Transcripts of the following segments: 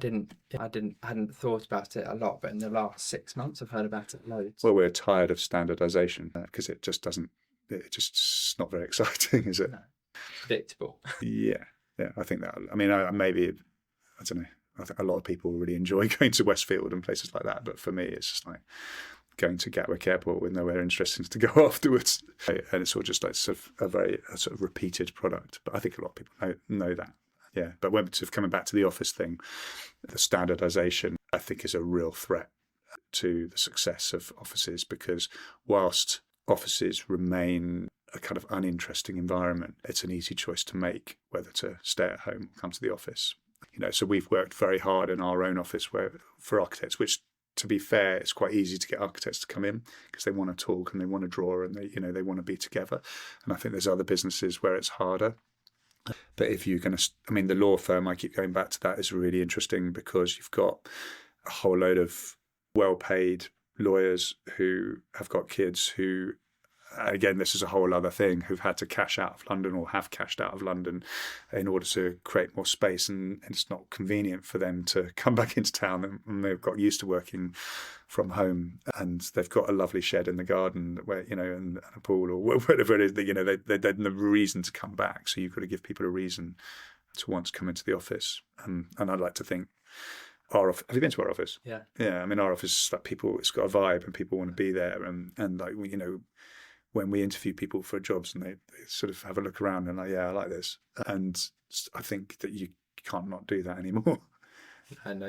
I hadn't thought about it a lot, but in the last 6 months, I've heard about it loads. Well, we're tired of standardization because it just it's not very exciting, is it? No. Predictable. Yeah. I think that, I mean, maybe, I don't know. I think a lot of people really enjoy going to Westfield and places like that. But for me, it's just like going to Gatwick Airport with nowhere interesting to go afterwards. And it's all just like sort of a sort of repeated product. But I think a lot of people know that. Yeah. But when sort of coming back to the office thing, the standardization, I think, is a real threat to the success of offices, because whilst offices remain a kind of uninteresting environment, it's an easy choice to make whether to stay at home or come to the office. So we've worked very hard in our own office for architects, which, to be fair, it's quite easy to get architects to come in because they want to talk and they want to draw and they want to be together. And I think there's other businesses where it's harder. But if you're going to, the law firm, I keep going back to that, is really interesting because you've got a whole load of well-paid lawyers who have got kids who, again, this is a whole other thing, who've had to cash out of London or have cashed out of London in order to create more space. And it's not convenient for them to come back into town, and they've got used to working from home, and they've got a lovely shed in the garden where, and a pool or whatever it is, they have no reason to come back. So you've got to give people a reason to want to come into the office. And I'd like to think our office, have you been to our office? Yeah. Yeah. Our office, like, people, it's got a vibe and people want to be there. And like, when we interview people for jobs and they sort of have a look around and like, yeah, I like this. And I think that you can't not do that anymore. I know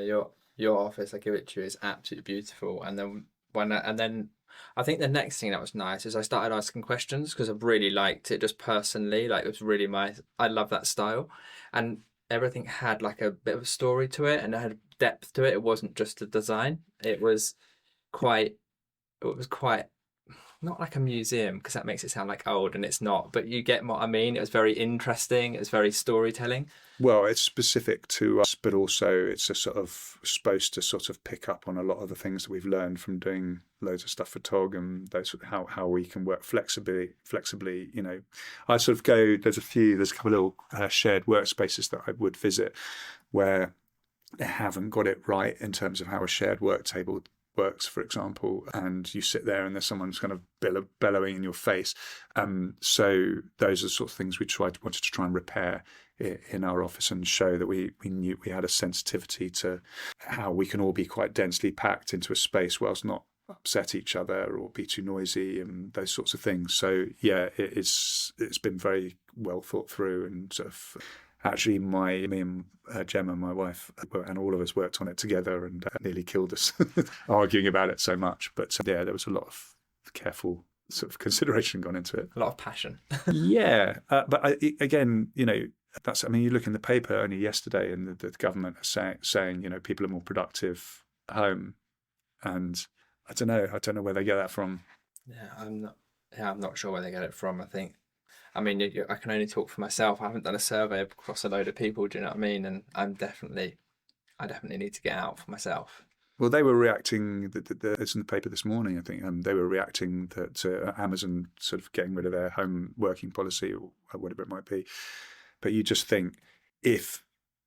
your office, I give it to you, is absolutely beautiful. And then I think the next thing that was nice is I started asking questions because I really liked it just personally. Like, it was really I love that style. And everything had like a bit of a story to it and it had depth to it. It wasn't just a design. It was quite not like a museum, because that makes it sound like old, and it's not, but you get what I mean. It was very interesting. It was very storytelling. Well, it's specific to us, but also it's a sort of supposed to sort of pick up on a lot of the things that we've learned from doing loads of stuff for TOG, and those how we can work flexibly. I sort of go, there's a couple of little shared workspaces that I would visit where they haven't got it right in terms of how a shared work table works, for example, and you sit there and there's someone who's kind of bellowing in your face. So those are the sort of things we wanted to try and repair in our office and show that we knew we had a sensitivity to how we can all be quite densely packed into a space whilst not upset each other or be too noisy and those sorts of things. So yeah, it's been very well thought through, and sort of actually me and Gemma, my wife, and all of us worked on it together, and nearly killed us arguing about it so much. But yeah, there was a lot of careful sort of consideration gone into it. A lot of passion. Yeah. But again, you look in the paper only yesterday and the government are saying, people are more productive at home. And I don't know where they get that from. I'm not sure where they get it from. I can only talk for myself. I haven't done a survey across a load of people, do you know what I mean? And I definitely need to get out for myself. Well, they were reacting, it's in the paper this morning, I think, they were reacting to Amazon sort of getting rid of their home working policy or whatever it might be. But you just think, if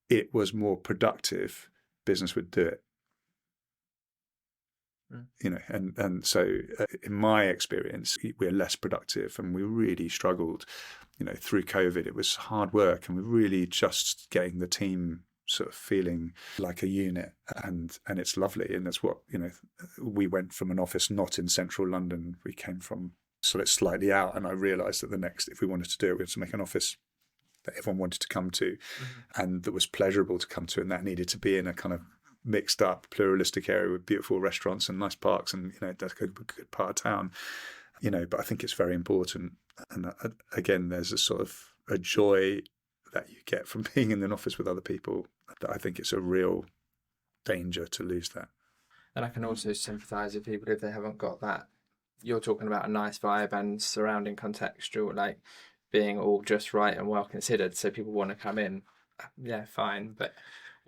it was more productive, business would do it. And so in my experience, we're less productive, and we really struggled, through COVID. It was hard work, and we're really just getting the team sort of feeling like a unit, and it's lovely. And that's what, we went from an office not in central London. We came from sort of slightly out, and I realised that if we wanted to do it, we had to make an office that everyone wanted to come to, and that was pleasurable to come to, and that needed to be in a kind of mixed up, pluralistic area with beautiful restaurants and nice parks, and that's a good part of town. But I think it's very important. And again, there's a sort of a joy that you get from being in an office with other people, that I think it's a real danger to lose that. And I can also sympathise with people if they haven't got that. You're talking about a nice vibe and surrounding contextual, like being all just right and well considered, so people want to come in. Yeah, fine, but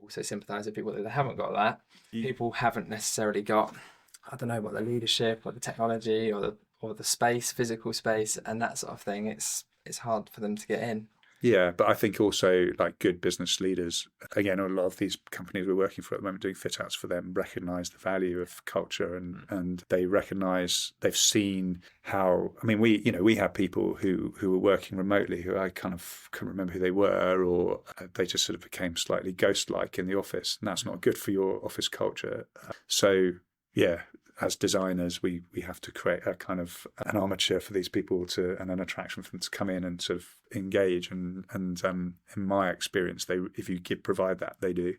also sympathise with people that they haven't got that. People haven't necessarily got, I don't know, what the leadership or the technology or the space, physical space, and that sort of thing. It's hard for them to get in. Yeah, but I think also like good business leaders, again, a lot of these companies we're working for at the moment doing fit outs for them recognize the value of culture, and they recognize, they've seen how, I mean, we have people who were working remotely who I kind of couldn't remember who they were, or they just sort of became slightly ghost-like in the office, and that's not good for your office culture. So yeah, as designers, we have to create a kind of an armature for these people to, and an attraction for them to come in and sort of engage. And in my experience, if you provide that, they do.